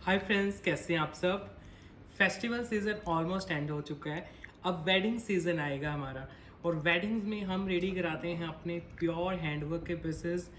Hi friends, कैसे हैं आप सब। फेस्टिवल सीज़न ऑलमोस्ट एंड हो चुका है। अब वेडिंग सीज़न आएगा हमारा, और वेडिंग्स में हम रेडी कराते हैं अपने प्योर हैंडवर्क के pieces.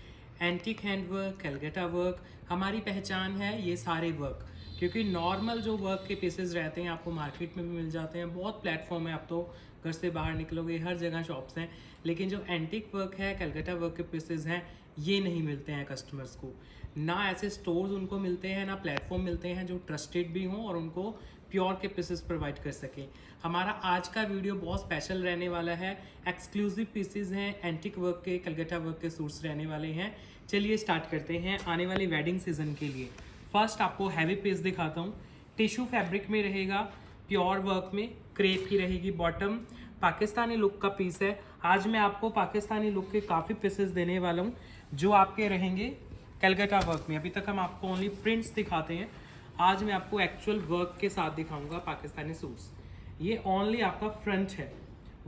Antique handwork, Calcutta work हमारी पहचान है। ये सारे वर्क, क्योंकि नॉर्मल जो वर्क के पीसेस रहते हैं आपको मार्केट में भी मिल जाते हैं। बहुत प्लेटफॉर्म है, आप तो घर से बाहर निकलोगे हर जगह शॉप्स हैं। लेकिन जो एंटिक वर्क है, कैलकाटा वर्क के पीसेस हैं, ये नहीं मिलते हैं कस्टमर्स को। ना ऐसे स्टोर्स उनको मिलते हैं, ना प्लेटफॉर्म मिलते हैं जो ट्रस्टेड भी हों और उनको प्योर के पीसेस प्रोवाइड कर सकें। हमारा आज का वीडियो बहुत स्पेशल रहने वाला है। एक्सक्लूसिव पीसेस हैं, एंटिक वर्क के, कैलकाटा वर्क के सूट्स रहने वाले हैं। चलिए स्टार्ट करते हैं आने वाली वेडिंग सीजन के लिए। फर्स्ट आपको हैवी पीस दिखाता हूँ। टिश्यू फैब्रिक में रहेगा, प्योर वर्क में, क्रेप की रहेगी बॉटम। पाकिस्तानी लुक का पीस है। आज मैं आपको पाकिस्तानी लुक के काफ़ी पीसेस देने वाला हूँ जो आपके रहेंगे कैलकाटा वर्क में। अभी तक हम आपको ओनली प्रिंट्स दिखाते हैं, आज मैं आपको एक्चुअल वर्क के साथ दिखाऊंगा पाकिस्तानी सूट्स। ये ओनली आपका फ्रंट है।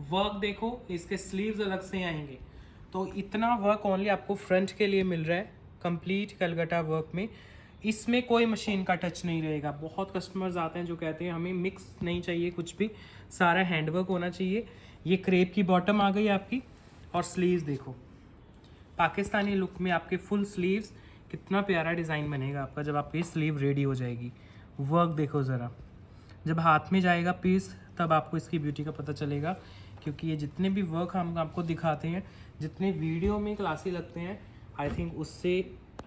वर्क देखो, इसके स्लीव्स अलग से आएंगे। तो इतना वर्क ओनली आपको फ्रंट के लिए मिल रहा है, कंप्लीट कैलकाटा वर्क में। इसमें कोई मशीन का टच नहीं रहेगा। बहुत कस्टमर्स आते हैं जो कहते हैं हमें मिक्स नहीं चाहिए, कुछ भी, सारा हैंडवर्क होना चाहिए। ये क्रेप की बॉटम आ गई आपकी, और स्लीव्स देखो पाकिस्तानी लुक में आपके फुल स्लीव्स। कितना प्यारा डिज़ाइन बनेगा आपका जब आपकी स्लीव रेडी हो जाएगी। वर्क देखो ज़रा, जब हाथ में जाएगा पीस तब आपको इसकी ब्यूटी का पता चलेगा। क्योंकि ये जितने भी वर्क हम आपको दिखाते हैं, जितने वीडियो में क्लासी लगते हैं, आई थिंक उससे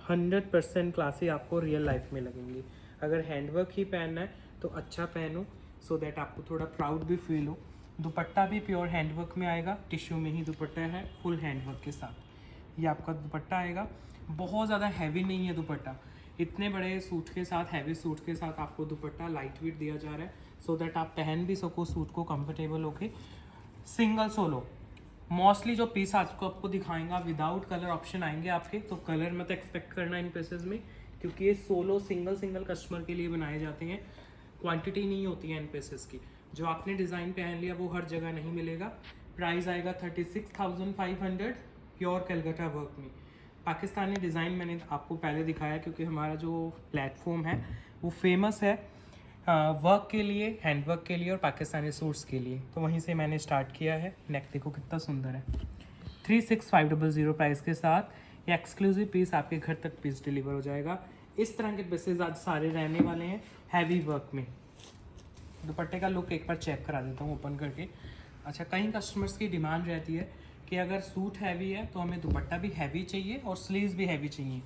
100% क्लासी आपको रियल लाइफ में लगेंगी। अगर हैंडवर्क ही पहनना है तो अच्छा पहनो, सो दैट आपको थोड़ा प्राउड भी फील हो। दुपट्टा भी प्योर हैंडवर्क में आएगा, टिश्यू में ही दुपट्टा है, फुल हैंडवर्क के साथ ये आपका दुपट्टा आएगा। बहुत ज़्यादा हैवी नहीं है दुपट्टा। इतने बड़े सूट के साथ, हैवी सूट के साथ आपको दुपट्टा लाइट वेट दिया जा रहा है, सो दैट आप पहन भी सको सूट को कंफर्टेबल होके। सिंगल सोलो मोस्टली जो पीस आज को आपको दिखाएंगा, विदाउट कलर ऑप्शन आएंगे आपके, तो कलर मत एक्सपेक्ट करना इन पीसेस में, क्योंकि ये सोलो सिंगल कस्टमर के लिए बनाए जाते हैं। क्वांटिटी नहीं होती है इन पीसेस की। जो आपने डिज़ाइन पहन लिया वो हर जगह नहीं मिलेगा। प्राइस आएगा 36,500 प्योर कैलकाटा वर्क में। पाकिस्तानी डिज़ाइन मैंने आपको पहले दिखाया, क्योंकि हमारा जो प्लेटफॉर्म है वो फेमस है वर्क के लिए, हैंडवर्क के लिए और पाकिस्तानी सूट्स के लिए, तो वहीं से मैंने स्टार्ट किया है। नेक देखो कितना सुंदर है। 36,500 प्राइस के साथ ये एक्सक्लूसिव पीस आपके घर तक पीस डिलीवर हो जाएगा। इस तरह के पीसेज आज सारे रहने वाले हैं हैवी वर्क में। दुपट्टे का लुक एक बार चेक करा देता हूँ ओपन करके। अच्छा, कई कस्टमर्स की डिमांड रहती है कि अगर सूट हैवी है तो हमें दुपट्टा भी हैवी चाहिए और स्लीव्स भी हैवी चाहिए।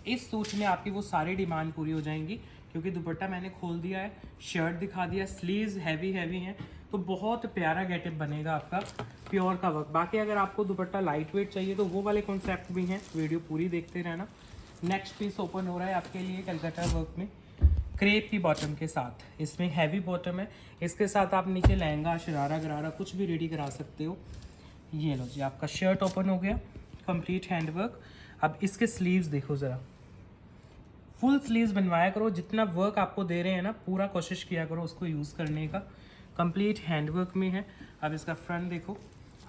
इस सूट में आपकी वो सारी डिमांड पूरी हो जाएंगी, क्योंकि दुपट्टा मैंने खोल दिया है, शर्ट दिखा दिया, स्लीव्स हैवी हैं, तो बहुत प्यारा गेटअप बनेगा आपका प्योर का वर्क। बाकी अगर आपको दुपट्टा लाइट वेट चाहिए तो वो वाले कॉन्सेप्ट भी हैं, वीडियो पूरी देखते रहना। नेक्स्ट पीस ओपन हो रहा है आपके लिए कैलकाटा वर्क में, क्रेप की बॉटम के साथ। इसमें हैवी बॉटम है, इसके साथ आप नीचे लहंगा, शरारा गरारा कुछ भी रेडी करा सकते हो। ये लो जी, आपका शर्ट ओपन हो गया, कंप्लीट हैंडवर्क। अब इसके स्लीव्स देखो ज़रा, फुल स्लीव्स बनवाया करो। जितना वर्क आपको दे रहे हैं ना, पूरा कोशिश किया करो उसको यूज़ करने का। कंप्लीट हैंडवर्क में है। अब इसका फ्रंट देखो,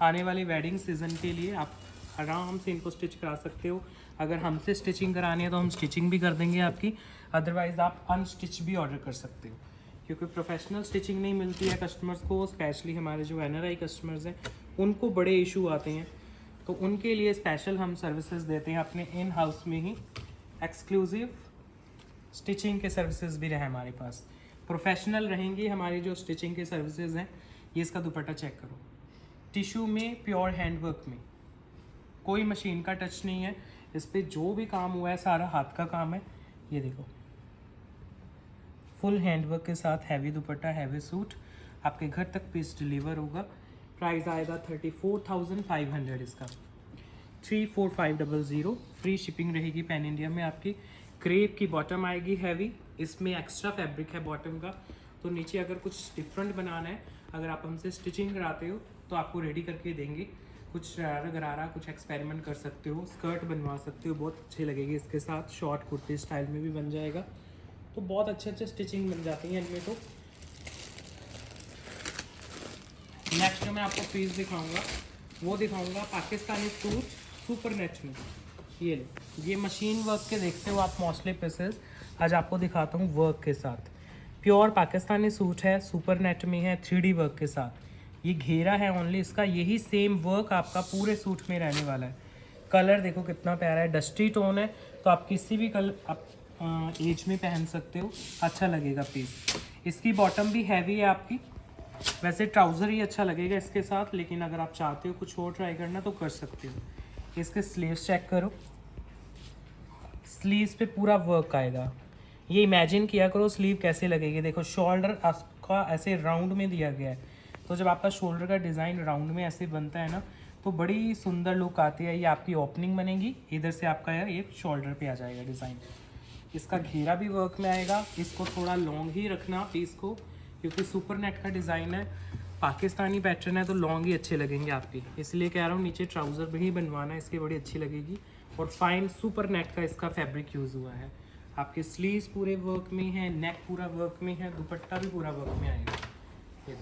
आने वाली वेडिंग सीजन के लिए आप आराम से इनको स्टिच करा सकते हो। अगर हमसे स्टिचिंग करानी है तो हम स्टिचिंग भी कर देंगे आपकी, अदरवाइज़ आप अनस्टिच भी ऑर्डर कर सकते हो, क्योंकि प्रोफेशनल स्टिचिंग नहीं मिलती है कस्टमर्स को। स्पेशली हमारे जो NRI कस्टमर्स हैं उनको बड़े इशू आते हैं, तो उनके लिए स्पेशल हम सर्विसेज देते हैं अपने इन हाउस में ही। एक्सक्लूसिव स्टिचिंग के सर्विसेज भी रहे हमारे पास, प्रोफेशनल रहेंगी हमारी जो स्टिचिंग के सर्विसेज हैं। ये इसका दुपट्टा चेक करो, टिश्यू में, प्योर हैंडवर्क में, कोई मशीन का टच नहीं है। इस पर जो भी काम हुआ है सारा हाथ का काम है। ये देखो, फुल हैंडवर्क के साथ हैवी दुपट्टा, हैवी सूट आपके घर तक पीस डिलीवर होगा। प्राइस आएगा 34,500 इसका, 34,500। फ्री शिपिंग रहेगी पैन इंडिया में आपकी। क्रेप की बॉटम आएगी हैवी, इसमें एक्स्ट्रा फैब्रिक है बॉटम का, तो नीचे अगर कुछ डिफरेंट बनाना है, अगर आप हमसे स्टिचिंग कराते हो तो आपको रेडी करके देंगे। कुछ शरारा गरारा कुछ एक्सपेरिमेंट कर सकते हो, स्कर्ट बनवा सकते हो, बहुत अच्छी लगेगी इसके साथ। शॉर्ट कुर्ती स्टाइल में भी बन जाएगा, तो बहुत अच्छे स्टिचिंग बन जाती है इनमें। तो नेक्स्ट मैं आपको पीस दिखाऊंगा, वो दिखाऊंगा पाकिस्तानी सूट सुपर नेट में। ये लो, ये मशीन वर्क के देखते हो आप मोस्टली पीसेस। आज आपको दिखाता हूँ वर्क के साथ। प्योर पाकिस्तानी सूट है, सुपर नेट में है, 3D वर्क के साथ। ये घेरा है ओनली इसका, यही सेम वर्क आपका पूरे सूट में रहने वाला है। कलर देखो कितना प्यारा है, डस्टी टोन है, तो आप किसी भी कलर आप एज में पहन सकते हो, अच्छा लगेगा पीस। इसकी बॉटम भी हैवी है आपकी, वैसे ट्राउज़र ही अच्छा लगेगा इसके साथ, लेकिन अगर आप चाहते हो कुछ और ट्राई करना तो कर सकते हो। इसके स्लीव्स चेक करो, स्लीव्स पे पूरा वर्क आएगा। ये इमेजिन किया करो स्लीव कैसे लगेगी। देखो शोल्डर आपका ऐसे राउंड में दिया गया है, तो जब आपका शोल्डर का डिज़ाइन राउंड में ऐसे बनता है ना, तो बड़ी सुंदर लुक आती है। ये आपकी ओपनिंग बनेगी, इधर से आपका ये शोल्डर पे आ जाएगा डिज़ाइन। इसका घेरा भी वर्क में आएगा। इसको थोड़ा लॉन्ग ही रखना पीस को, क्योंकि सुपर नेट का डिज़ाइन है, पाकिस्तानी पैटर्न है, तो लॉन्ग ही अच्छे लगेंगे आपके, इसलिए कह रहा हूँ नीचे ट्राउज़र भी ही बनवाना, इसकी बड़ी अच्छी लगेगी। और फाइन सुपर नेट का इसका फैब्रिक यूज़ हुआ है। आपके स्लीव्स पूरे वर्क में है, नेक पूरा वर्क में है, दुपट्टा भी पूरा वर्क में आएगा। ये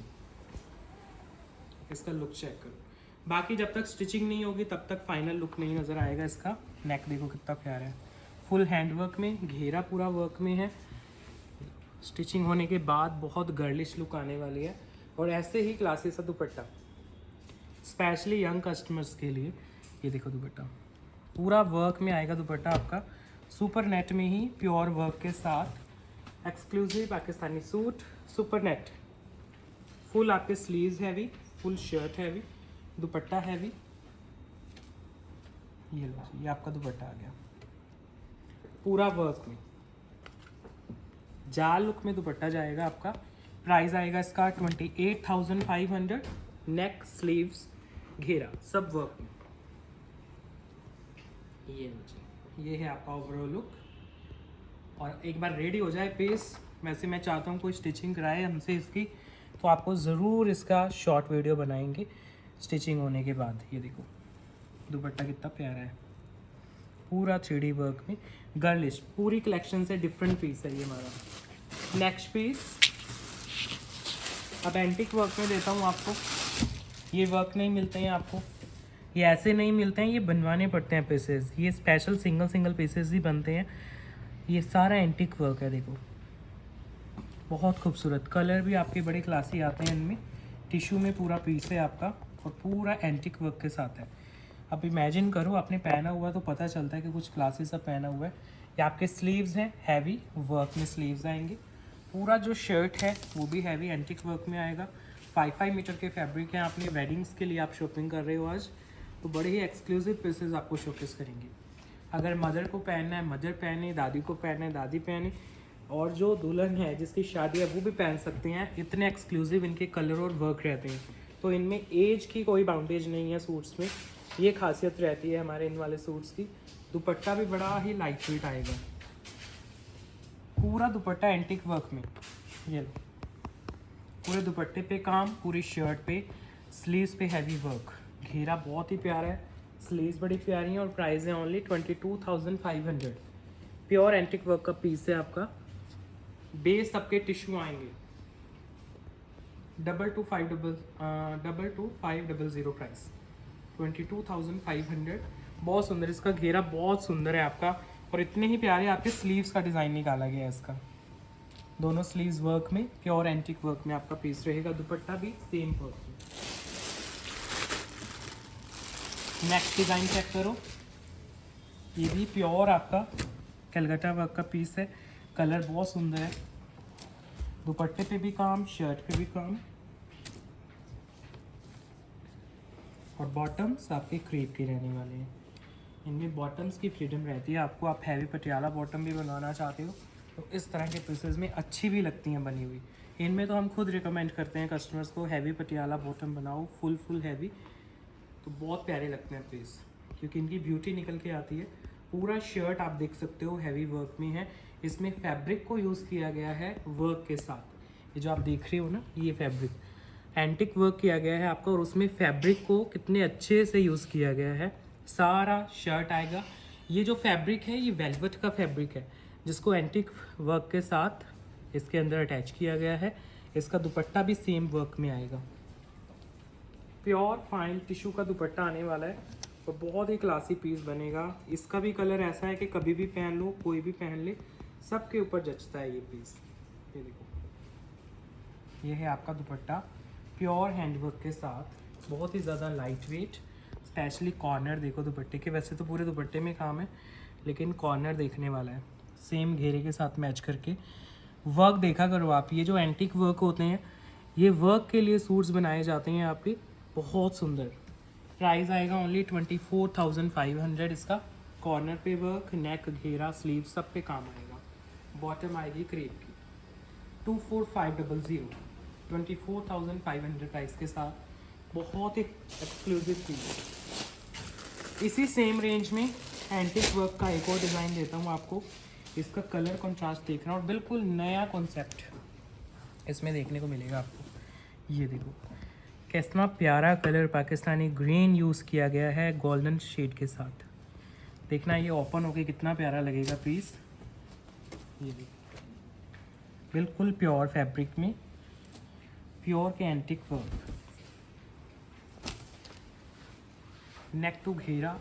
इसका लुक चेक करो। बाकी जब तक स्टिचिंग नहीं होगी तब तक फाइनल लुक नहीं नज़र आएगा इसका। नेक देखो कितना प्यारा है, फुल हैंड वर्क में, घेरा पूरा वर्क में है। स्टिचिंग होने के बाद बहुत गर्लिश लुक आने वाली है। और ऐसे ही क्लासी सा दुपट्टा स्पेशली यंग कस्टमर्स के लिए। ये देखो दुपट्टा पूरा वर्क में आएगा, दुपट्टा आपका सुपर नेट में ही प्योर वर्क के साथ। Exclusive Pakistani suit, super net, full आपके sleeves heavy, full shirt heavy, dupatta heavy. ये लो, ये आपका दुपट्टा आ गया पूरा वर्क में, जाल लुक में दुपट्टा जाएगा आपका। प्राइस आएगा इसका 28,500। नेक, स्लीव्स, घेरा सब वर्क में। ये लो, ये है आपका ओवरऑल लुक। और एक बार रेडी हो जाए पीस, वैसे मैं चाहता हूँ कोई स्टिचिंग कराए हमसे इसकी, तो आपको ज़रूर इसका शॉर्ट वीडियो बनाएंगे स्टिचिंग होने के बाद। ये देखो दुपट्टा कितना प्यारा है, पूरा 3D वर्क में, गर्लिश, पूरी कलेक्शन से डिफरेंट पीस है ये हमारा। नेक्स्ट पीस अब एंटिक वर्क में देता हूँ आपको। ये वर्क नहीं मिलते हैं आपको, ये ऐसे नहीं मिलते हैं, ये बनवाने पड़ते हैं पीसेस। ये स्पेशल सिंगल पीसेस ही बनते हैं। ये सारा एंटिक वर्क है, देखो बहुत खूबसूरत। कलर भी आपके बड़े क्लासी आते हैं इनमें। टिश्यू में पूरा पीस है आपका और पूरा एंटिक वर्क के साथ है। अब इमेजिन करो आपने पहना हुआ तो पता चलता है कि कुछ क्लासी सा पहना हुआ है। ये आपके स्लीव्स हैं, हैवी वर्क में स्लीव्स आएंगे। पूरा जो शर्ट है वो भी हैवी एंटिक वर्क में आएगा। 5 मीटर के फैब्रिक हैं। आपने वेडिंग्स के लिए आप शॉपिंग कर रहे हो आज, तो बड़े ही एक्सक्लूसिव पीसेस आपको शोकेस करेंगे। अगर मदर को पहनना है मदर पहने, दादी को पहनना है दादी पहने, और जो दुल्हन है जिसकी शादी है वो भी पहन सकते हैं। इतने एक्सक्लूसिव इनके कलर और वर्क रहते हैं, तो इनमें एज की कोई बाउंडेज नहीं है सूट्स में। ये खासियत रहती है हमारे इन वाले सूट्स की। दुपट्टा भी बड़ा ही लाइट वेट आएगा, पूरा दुपट्टा एंटिक वर्क में। ये लो, पूरे दुपट्टे पे काम, पूरी शर्ट पे, स्लीव्स पे हैवी वर्क, घेरा बहुत ही प्यारा है, स्लीव्स बड़ी प्यारी हैं। और प्राइस है ओनली 22,500। प्योर एंटिक वर्क का पीस है आपका। बेस सबके टिश्यू आएंगे। 22,500 प्राइस, 22,500। बहुत सुंदर, इसका घेरा बहुत सुंदर है आपका। और इतने ही प्यारे आपके स्लीव्स का डिज़ाइन निकाला गया है इसका। दोनों स्लीव्स वर्क में, प्योर एंटिक वर्क में आपका पीस रहेगा। दुपट्टा भी सेम वर्क में। नेक्स्ट डिज़ाइन चेक करो, ये भी प्योर आपका कलकत्ता वर्क का पीस है। कलर बहुत सुंदर है, दुपट्टे पे भी काम, शर्ट पे भी काम। और बॉटम्स आपके क्रेप के रहने वाले हैं। इनमें बॉटम्स की फ्रीडम रहती है आपको। आप हैवी पटियाला बॉटम भी बनवाना चाहते हो तो इस तरह के पीसेस में अच्छी भी लगती हैं बनी हुई। इनमें तो हम खुद रिकमेंड करते हैं कस्टमर्स को, हैवी पटियाला बॉटम बनाओ, फुल हैवी, तो बहुत प्यारे लगते हैं पीस, क्योंकि इनकी ब्यूटी निकल के आती है। पूरा शर्ट आप देख सकते हो हैवी वर्क में है। इसमें फैब्रिक को यूज़ किया गया है वर्क के साथ। ये जो आप देख रहे हो ना, ये फैब्रिक एंटिक वर्क किया गया है आपका, और उसमें फैब्रिक को कितने अच्छे से यूज़ किया गया है। सारा शर्ट आएगा। ये जो फैब्रिक है ये वेलवेट का फैब्रिक है, जिसको एंटिक वर्क के साथ इसके अंदर अटैच किया गया है। इसका दुपट्टा भी सेम वर्क में आएगा। प्योर फाइन टिश्यू का दुपट्टा आने वाला है और बहुत ही क्लासी पीस बनेगा। इसका भी कलर ऐसा है कि कभी भी पहन लो, कोई भी पहन ले, सबके ऊपर जचता है ये पीस। ये देखो, ये है आपका दुपट्टा प्योर हैंडवर्क के साथ, बहुत ही ज़्यादा लाइट वेट। स्पेशली कॉर्नर देखो दुपट्टे के, वैसे तो पूरे दुपट्टे में काम है लेकिन कॉर्नर देखने वाला है, सेम घेरे के साथ मैच करके। वर्क देखा करो आप, ये जो एंटीक वर्क होते हैं ये वर्क के लिए सूट्स बनाए जाते हैं आपके, बहुत सुंदर। प्राइस आएगा ओनली 24,500 इसका। कॉर्नर पे वर्क, नेक, घेरा, स्लीव सब पे काम आएगा। बॉटम आएगी क्रेप की। 24,500 24,500 प्राइस के साथ, बहुत ही एक्सक्लूसिव पीस। इसी सेम रेंज में एंटिक वर्क का एक और डिज़ाइन देता हूँ आपको। इसका कलर कॉन्ट्रास्ट देखना और बिल्कुल नया कॉन्सेप्ट इसमें देखने को मिलेगा आपको। ये देखो कितना प्यारा कलर पाकिस्तानी ग्रीन यूज़ किया गया है गोल्डन शेड के साथ। देखना ये ओपन होके कितना प्यारा लगेगा पीस। ये देखो बिल्कुल प्योर फैब्रिक में, प्योर के एंटिक वर्क, नेक टू घेरा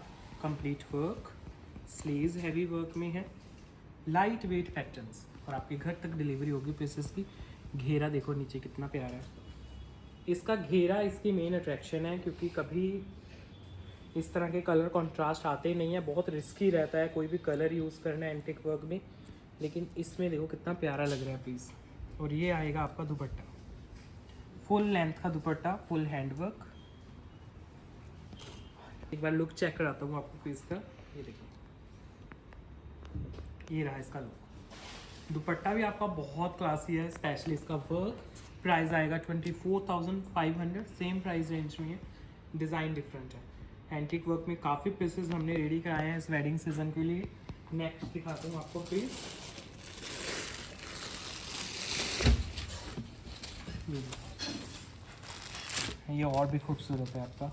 complete work, sleeves heavy work में है, लाइट वेट पैटर्न्स, और आपके घर तक डिलीवरी होगी पीसेस की। घेरा देखो नीचे कितना प्यारा है। इसका घेरा इसकी मेन अट्रैक्शन है, क्योंकि कभी इस तरह के कलर कॉन्ट्रास्ट आते ही नहीं है, बहुत रिस्की रहता है कोई भी कलर यूज़ करना एंटिक वर्क में, लेकिन इसमें देखो कितना प्यारा लग रहा है पीस। और ये आएगा आपका दुपट्टा, फुल लेंथ का दुपट्टा, फुल हैंडवर्क। एक बार लुक चेक कराता हूँ आपको पीस का। ये देखो, ये रहा इसका लुक। दुपट्टा भी आपका बहुत क्लासी है, स्पेशली इसका वर्क। प्राइस आएगा 24,500, सेम प्राइस रेंज में है, डिज़ाइन डिफरेंट है। एंटिक वर्क में काफ़ी पीसेस हमने रेडी कराए हैं इस वेडिंग सीजन के लिए। नेक्स्ट दिखाता हूँ आपको पीस। ये और भी खूबसूरत है आपका,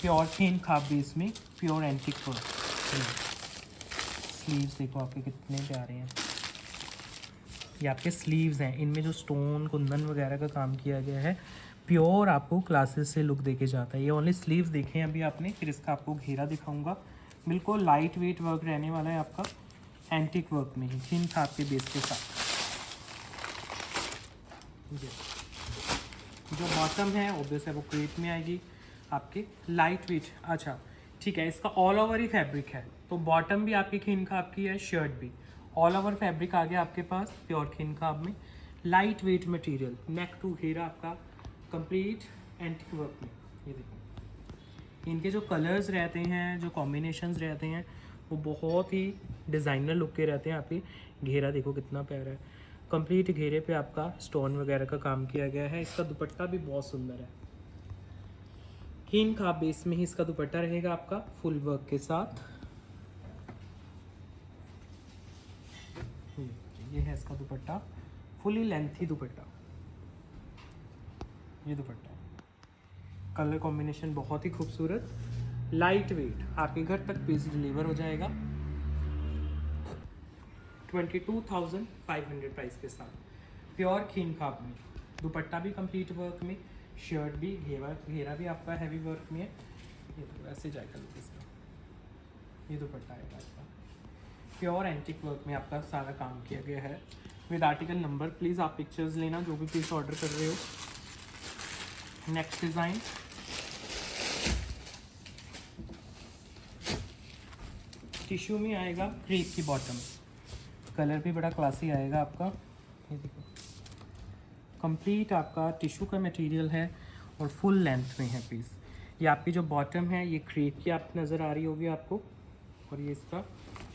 प्योर थीन खाब भी इसमें, प्योर एंटिक वर्क। स्लीव्स देखो आपके कितने प्यारे हैं। ये आपके स्लीव्स हैं, इनमें जो स्टोन कुंदन वगैरह का काम किया गया है, प्योर आपको क्लासेस से लुक देके जाता है। ये ओनली स्लीव्स देखे हैं अभी आपने, फिर इसका आपको घेरा दिखाऊंगा। बिल्कुल लाइट वेट वर्क रहने वाला है आपका, एंटिक वर्क में ही, थीन खाब के बेस के साथ। जो बॉटम है ऑब्वियस है वो क्रेप में आएगी आपके, लाइट वेट। अच्छा ठीक है, इसका ऑल ओवर ही फैब्रिक है, तो बॉटम भी आपकी खीन खाब की है, शर्ट भी ऑल ओवर फैब्रिक आ गया आपके पास प्योर खीन खाब में, light weight material, neck to घेरा आपका कंप्लीट एंटिक वर्क में। ये देखो इनके जो कलर्स रहते हैं, जो कॉम्बिनेशंस रहते हैं, वो बहुत ही डिज़ाइनर लुक के रहते हैं। आपकी घेरा देखो कितना प्यारा है, कंप्लीट घेरे पे आपका स्टोन वगैरह का काम किया गया है। इसका दुपट्टा भी बहुत सुंदर है, खीन खाब बेस में ही इसका दुपट्टा रहेगा आपका, फुल वर्क के साथ। ये है इसका दुपट्टा, फुली लेंथी दुपट्टा। ये दुपट्टा कलर कॉम्बिनेशन बहुत ही खूबसूरत, लाइट वेट, आपके घर तक पीस डिलीवर हो जाएगा 22,500 प्राइस के साथ, प्योर खीन खाब में। दुपट्टा भी कंप्लीट वर्क में, शर्ट भी, घेरा भी आपका हैवी वर्क में है। ये तो ऐसे जाएगा लुक इसका। ये दुपट्टा आएगा आपका, प्योर एंटिक वर्क में आपका सारा काम किया गया है विद आर्टिकल नंबर। प्लीज़ आप पिक्चर्स लेना जो भी पीस ऑर्डर कर रहे हो। नेक्स्ट डिज़ाइन, टिश्यू में आएगा, क्रेप की बॉटम, कलर भी बड़ा क्लासी आएगा आपका। ये देखो कंप्लीट आपका टिश्यू का मटेरियल है और फुल लेंथ में है पीस। ये आपकी जो बॉटम है ये क्रेप की आप नज़र आ रही होगी आपको, और ये इसका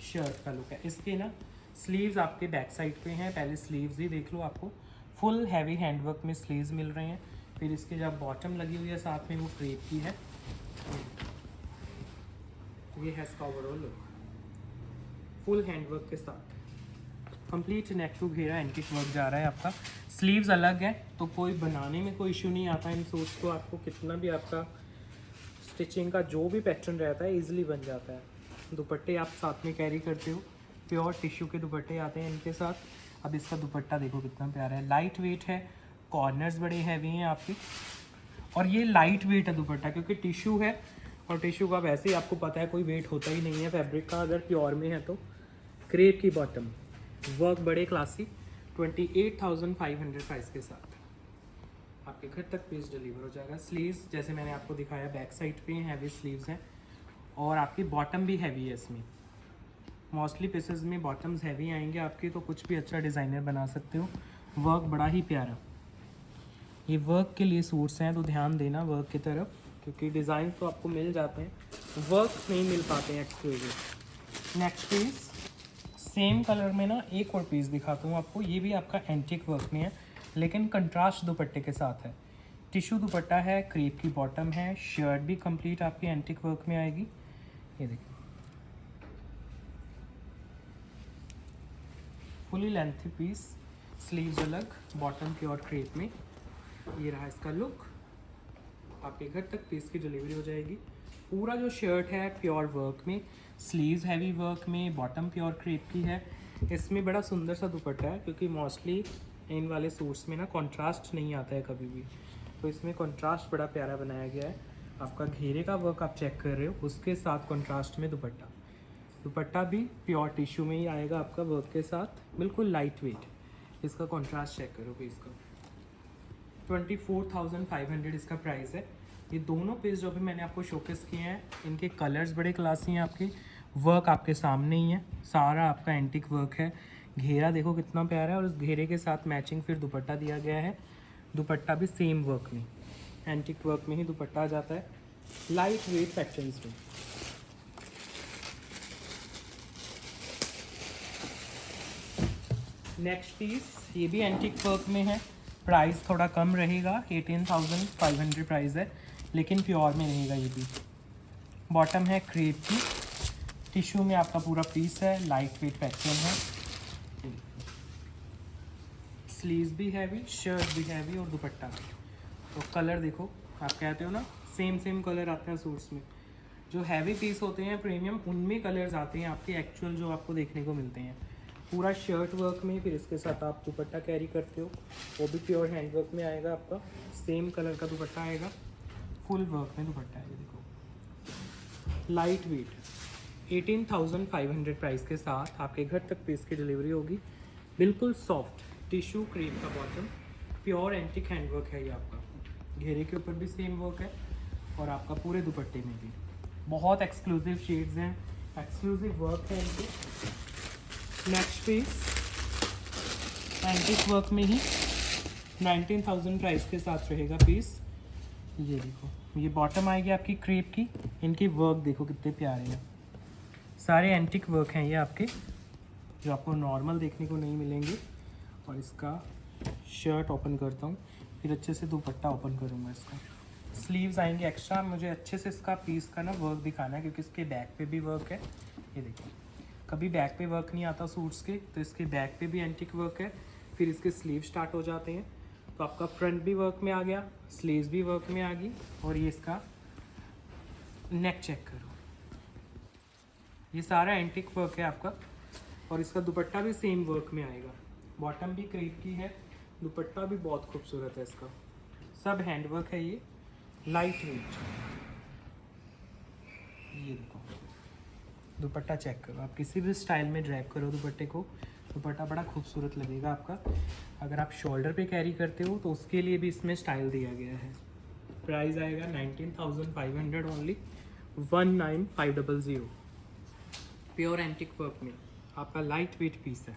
शर्ट का लुक है। इसके ना स्लीव्स आपके बैक साइड पे हैं, पहले स्लीव्स ही देख लो, आपको फुल हैवी हैंडवर्क में स्लीव्स मिल रहे हैं। फिर इसके जब बॉटम लगी हुई है साथ में वो क्रेप की है। ये है इसका ओवरऑल लुक, फुल हैंडवर्क के साथ, कंप्लीट नेक टू घेरा एंटिक वर्क जा रहा है आपका। स्लीव्स अलग है तो कोई बनाने में कोई इशू नहीं आता इन सूट्स को, आपको कितना भी आपका स्टिचिंग का जो भी पैटर्न रहता है इजीली बन जाता है। दुपट्टे आप साथ में कैरी करते हो, प्योर टिश्यू के दुपट्टे आते हैं इनके साथ। अब इसका दुपट्टा देखो कितना प्यारा है, लाइट वेट है, कॉर्नर्स बड़े हैवी हैं आपके, और ये लाइट वेट है दुपट्टा क्योंकि टिश्यू है, और टिश्यू का वैसे ही आपको पता है कोई वेट होता ही नहीं है फैब्रिक का अगर प्योर में है तो। क्रेप की बॉटम, वर्क बड़े क्लासी 28,500 प्राइस के साथ आपके घर तक पीस डिलीवर हो जाएगा। स्लीव्स जैसे मैंने आपको दिखाया बैक साइड पे हैवी स्लीव्स हैं और आपकी बॉटम भी हैवी है। इसमें मोस्टली पीसेस में बॉटम्स हैवी आएंगे आपके, तो कुछ भी अच्छा डिज़ाइनर बना सकते हो। वर्क बड़ा ही प्यारा, ये वर्क के लिए सूट्स हैं तो ध्यान देना वर्क की तरफ, क्योंकि डिज़ाइन तो आपको मिल जाते हैं, वर्क नहीं मिल पाते हैं exclusive. Next piece same colour में ना एक और पीस दिखाता हूँ आपको, ये भी आपका एंटिक वर्क में है लेकिन कंट्रास्ट दुपट्टे के साथ है। टिश्यू दुपट्टा है, क्रेप की बॉटम है, शर्ट भी कंप्लीट आपकी एंटिक वर्क में आएगी। ये देखिए फुली लेंथी पीस, स्लीव्स अलग, बॉटम प्योर क्रेप में। ये रहा इसका लुक, आपके घर तक पीस की डिलीवरी हो जाएगी। पूरा जो शर्ट है प्योर वर्क में, स्लीव्स हैवी वर्क में, बॉटम प्योर क्रेप की है। इसमें बड़ा सुंदर सा दुपट्टा है, क्योंकि मोस्टली इन वाले सूट्स में ना कॉन्ट्रास्ट नहीं आता है कभी भी, तो इसमें कॉन्ट्रास्ट बड़ा प्यारा बनाया गया है। आपका घेरे का वर्क आप चेक कर रहे हो, उसके साथ कॉन्ट्रास्ट में दुपट्टा। दुपट्टा भी प्योर टिश्यू में ही आएगा आपका वर्क के साथ, बिल्कुल लाइट वेट। इसका कॉन्ट्रास्ट चेक करो पीस का, 24,500 इसका प्राइस है। ये दोनों पीस जो भी मैंने आपको शोकेस किए हैं, इनके कलर्स बड़े क्लासी हैं आपके। वर्क आपके सामने ही है, सारा आपका एंटिक वर्क है। घेरा देखो कितना प्यारा है, और उस घेरे के साथ मैचिंग फिर दुपट्टा दिया गया है। दुपट्टा भी सेम वर्क में, एंटिक वर्क में ही दुपट्टा आ जाता है, लाइट वेट पैटर्न्स में। नेक्स्ट पीस ये भी एंटिक वर्क में है, प्राइस थोड़ा कम रहेगा, 18,500 प्राइस है, लेकिन प्योर में रहेगा। ये भी बॉटम है क्रेप की, टिश्यू में आपका पूरा पीस है, लाइट वेट पैटर्न है। स्लीव्स भी हैवी, शर्ट भी हैवी और दुपट्टा भी। तो कलर देखो, आप कहते हो ना सेम कलर आते हैं सूट्स में, जो हैवी पीस होते हैं प्रीमियम, उनमें कलर्स आते हैं आपके एक्चुअल जो आपको देखने को मिलते हैं। पूरा शर्ट वर्क में, फिर इसके साथ आप दुपट्टा कैरी करते हो, वो भी प्योर हैंड वर्क में आएगा आपका, सेम कलर का दुपट्टा आएगा, फुल वर्क में दुपट्टा है। देखो लाइट वेट, 18,500 प्राइस के साथ आपके घर तक पीस की डिलीवरी होगी। बिल्कुल सॉफ्ट टिश्यू क्रेप का bottom, pure antique hand work है ये आपका। घेरे के ऊपर भी सेम वर्क है, और आपका पूरे दुपट्टे में भी बहुत एक्सक्लूसिव शेड्स हैं, एक्सक्लूसिव वर्क है इनके। नेक्स्ट पीस एंटिक वर्क में ही 19,000 प्राइस के साथ रहेगा पीस। ये देखो, ये बॉटम आएगी आपकी क्रेप की, इनकी वर्क देखो कितने प्यारे हैं, सारे एंटिक वर्क हैं ये आपके, जो आपको नॉर्मल देखने को नहीं मिलेंगे। और इसका शर्ट ओपन करता हूँ, फिर अच्छे से दुपट्टा ओपन करूँगा इसका। स्लीव्स आएंगे एक्स्ट्रा, मुझे अच्छे से इसका पीस का ना वर्क दिखाना है, क्योंकि इसके बैक पे भी वर्क है। ये देखिए, कभी बैक पे वर्क नहीं आता सूट्स के, तो इसके बैक पे भी एंटिक वर्क है, फिर इसके स्लीव स्टार्ट हो जाते हैं, तो आपका फ्रंट भी वर्क में आ गया, स्लीव्स भी वर्क में आ गई, और ये इसका नेक चेक करो, ये सारा एंटिक वर्क है आपका। और इसका दुपट्टा भी सेम वर्क में आएगा, बॉटम भी क्रेप की है, दुपट्टा भी बहुत खूबसूरत है इसका, सब हैंड वर्क है ये, लाइट वेट। ये देखो दुपट्टा चेक करो, आप किसी भी स्टाइल में ड्रैग करो दुपट्टे को, दुपट्टा बड़ा खूबसूरत लगेगा आपका। अगर आप शोल्डर पे कैरी करते हो तो उसके लिए भी इसमें स्टाइल दिया गया है। प्राइस आएगा 19,500 ओनली, 19,500। प्योर एंटिक वर्क में आपका लाइट वेट पीस है।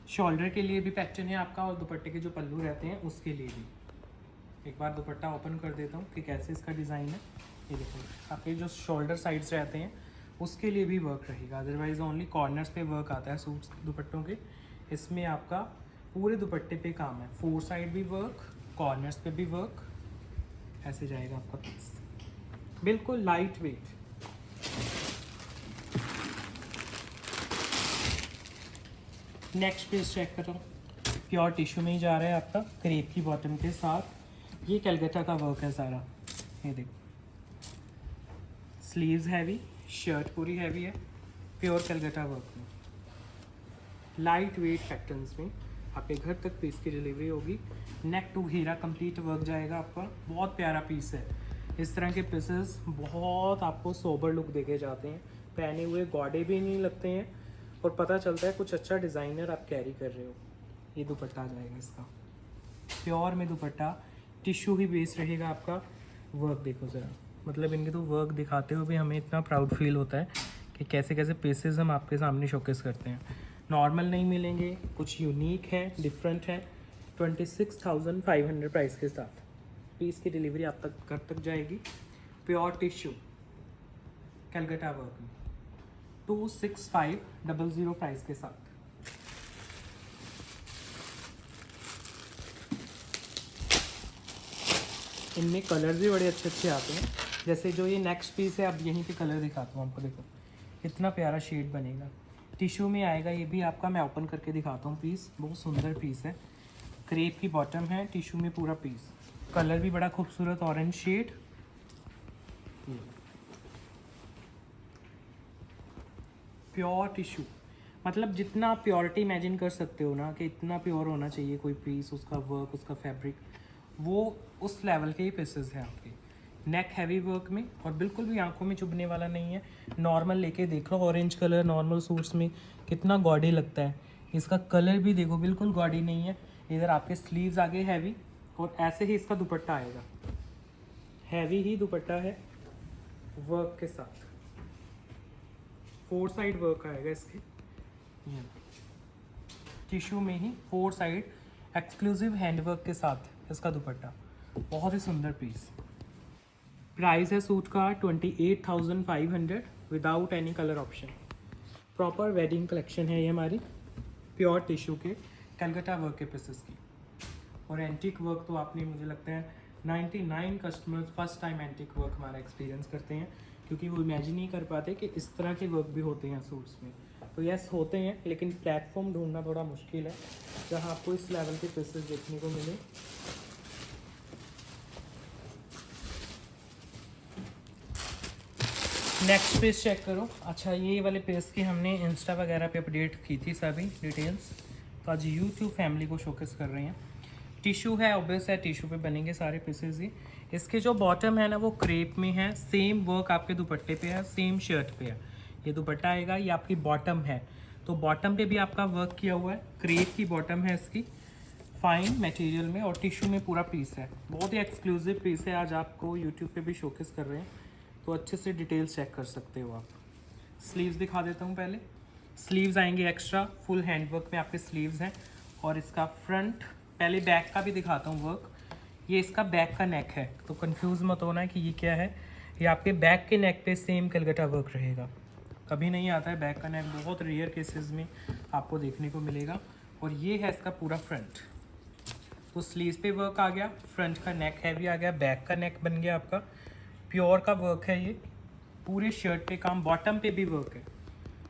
शोल्डर के लिए भी पैटर्न है आपका, और दुपट्टे के जो पल्लू रहते हैं उसके लिए भी। एक बार दुपट्टा ओपन कर देता हूँ कि कैसे इसका डिज़ाइन है। ये देखो, आपके जो शोल्डर साइड्स रहते हैं उसके लिए भी वर्क रहेगा, अदरवाइज ओनली कॉर्नर्स पे वर्क आता है सूट्स दुपट्टों के। इसमें आपका पूरे दुपट्टे पे काम है, 4 साइड भी वर्क, कॉर्नर्स पे भी वर्क, ऐसे जाएगा आपका पीस, बिल्कुल light weight. Next piece check कर रहा हूँ, प्योर टिश्यू में ही जा रहा है आपका, क्रेप की बॉटम के साथ। ये कलकत्ता का वर्क है सारा, ये देखो, स्लीव्स हैवी, शर्ट पूरी हैवी है, प्योर कलकत्ता वर्क में, लाइट वेट पैटर्न्स में आपके घर तक पीस की डिलीवरी होगी। नेक टू घेरा कंप्लीट वर्क जाएगा आपका, बहुत प्यारा पीस है। इस तरह के पीसेस बहुत आपको सोबर लुक देके जाते हैं, पहने हुए गॉडे भी नहीं लगते हैं, और पता चलता है कुछ अच्छा डिज़ाइनर आप कैरी कर रहे हो। ये दुपट्टा आ जाएगा इसका, प्योर में दुपट्टा, टिश्यू ही बेस रहेगा आपका। वर्क देखो ज़रा, मतलब इनके तो वर्क दिखाते हुए भी हमें इतना प्राउड फील होता है कि कैसे कैसे पीसेस हम आपके सामने शोकेस करते हैं। नॉर्मल नहीं मिलेंगे, कुछ यूनिक है, डिफरेंट है। 26,500 प्राइस के साथ पीस की डिलीवरी आप तक कब तक जाएगी? प्योर टिश्यू कलकत्ता वर्क में 26,500 प्राइस के साथ। इनमें कलर्स भी बड़े अच्छे अच्छे आते हैं। जैसे जो ये नेक्स्ट पीस है, अब यहीं पे कलर दिखाता हूँ आपको, देखो कितना प्यारा शेड बनेगा। टिश्यू में आएगा ये भी आपका, मैं ओपन करके दिखाता हूँ पीस, बहुत सुंदर पीस है। क्रेप की बॉटम है, टिश्यू में पूरा पीस, कलर भी बड़ा खूबसूरत ऑरेंज शेड। प्योर टिश्यू, मतलब जितना आप प्योरिटी इमेजिन कर सकते हो ना कि इतना प्योर होना चाहिए कोई पीस, उसका वर्क, उसका फैब्रिक, वो उस लेवल के ही पीसेस हैं आपके। नेक हैवी वर्क में, और बिल्कुल भी आंखों में चुभने वाला नहीं है। नॉर्मल लेके देख लो, ऑरेंज कलर नॉर्मल सूट्स में कितना गॉडी लगता है, इसका कलर भी देखो बिल्कुल गॉडी नहीं है। इधर आपके स्लीव्स आगे हैवी, और ऐसे ही इसका दुपट्टा आएगा, हैवी ही दुपट्टा है वर्क के साथ। 4 साइड वर्क आएगा इसके, टिश्यू में ही 4 साइड एक्सक्लूसिव हैंडवर्क के साथ इसका दुपट्टा, बहुत ही सुंदर पीस। प्राइस है सूट का 28,500 without any colour option. Proper wedding collection है ये हमारी, प्योर टिश्यू के कलकत्ता वर्क के पीसेस की। और एंटीक वर्क तो आपने, मुझे लगता है 99 customers first time antique work हमारा एक्सपीरियंस करते हैं, क्योंकि वो इमेजिन नहीं कर पाते कि इस तरह के वर्क भी होते हैं सूट्स में। तो यस होते हैं, लेकिन प्लेटफॉर्म ढूंढना थोड़ा मुश्किल है जहाँ आपको इस लेवल के पीसेस देखने को मिले। नेक्स्ट पेज चेक करो। अच्छा, ये वाले पेज की हमने इंस्टा वगैरह पे अपडेट की थी सभी डिटेल्स, तो आज यूट्यूब फैमिली को शोकेस कर रहे हैं। टिश्यू है, ऑब्वियस है, टिश्यू पे बनेंगे सारे पीसेस ही। इसके जो बॉटम है ना वो क्रेप में है, सेम वर्क आपके दुपट्टे पे है, सेम शर्ट पे है। ये दुपट्टा आएगा, ये आपकी बॉटम है, तो बॉटम पे भी आपका वर्क किया हुआ है। क्रेप की बॉटम है इसकी, फाइन मटेरियल में, और टिश्यू में पूरा पीस है। बहुत ही एक्सक्लूसिव पीस है, आज आपको यूट्यूब पे भी शोकेस कर रहे हैं, तो अच्छे से डिटेल्स चेक कर सकते हो आप। स्लीव्स दिखा देता हूँ पहले। स्लीव्स आएंगे एक्स्ट्रा, फुल हैंडवर्क में आपके स्लीव्स हैं। और इसका फ्रंट, पहले बैक का भी दिखाता हूँ वर्क। ये इसका बैक का नेक है, तो कंफ्यूज मत होना है कि ये क्या है। ये आपके बैक के नेक पे सेम कलकत्ता वर्क रहेगा, कभी नहीं आता है बैक का नेक, बहुत रेयर केसेस में आपको देखने को मिलेगा। और ये है इसका पूरा फ्रंट, तो स्लीव्स पे वर्क आ गया, फ्रंट का नेक हैवी आ गया, बैक का नेक बन गया आपका। प्योर का वर्क है ये, पूरे शर्ट पे काम, बॉटम पे भी वर्क है।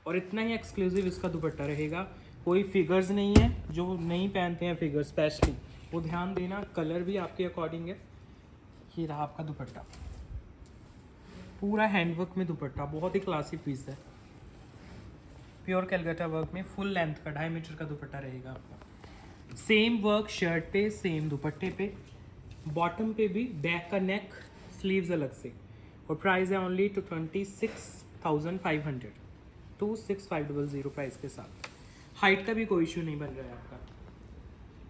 और इतना ही एक्सक्लूसिव इसका दुपट्टा रहेगा। कोई फिगर्स नहीं है, जो नहीं पहनते हैं फिगर स्पेशली वो ध्यान देना, कलर भी आपके अकॉर्डिंग है। ये रहा आपका दुपट्टा, पूरा हैंडवर्क में दुपट्टा, बहुत ही क्लासी पीस है। प्योर कलकत्ता वर्क में फुल लेंथ का 2.5 मीटर का दुपट्टा रहेगा आपका। सेम वर्क शर्ट पे, सेम दुपट्टे पे, बॉटम पे भी, बैक का नेक, स्लीव्स अलग से। और प्राइस है ओनली 26,500, 26,500 प्राइस के साथ। हाइट का भी कोई इशू नहीं बन रहा है आपका।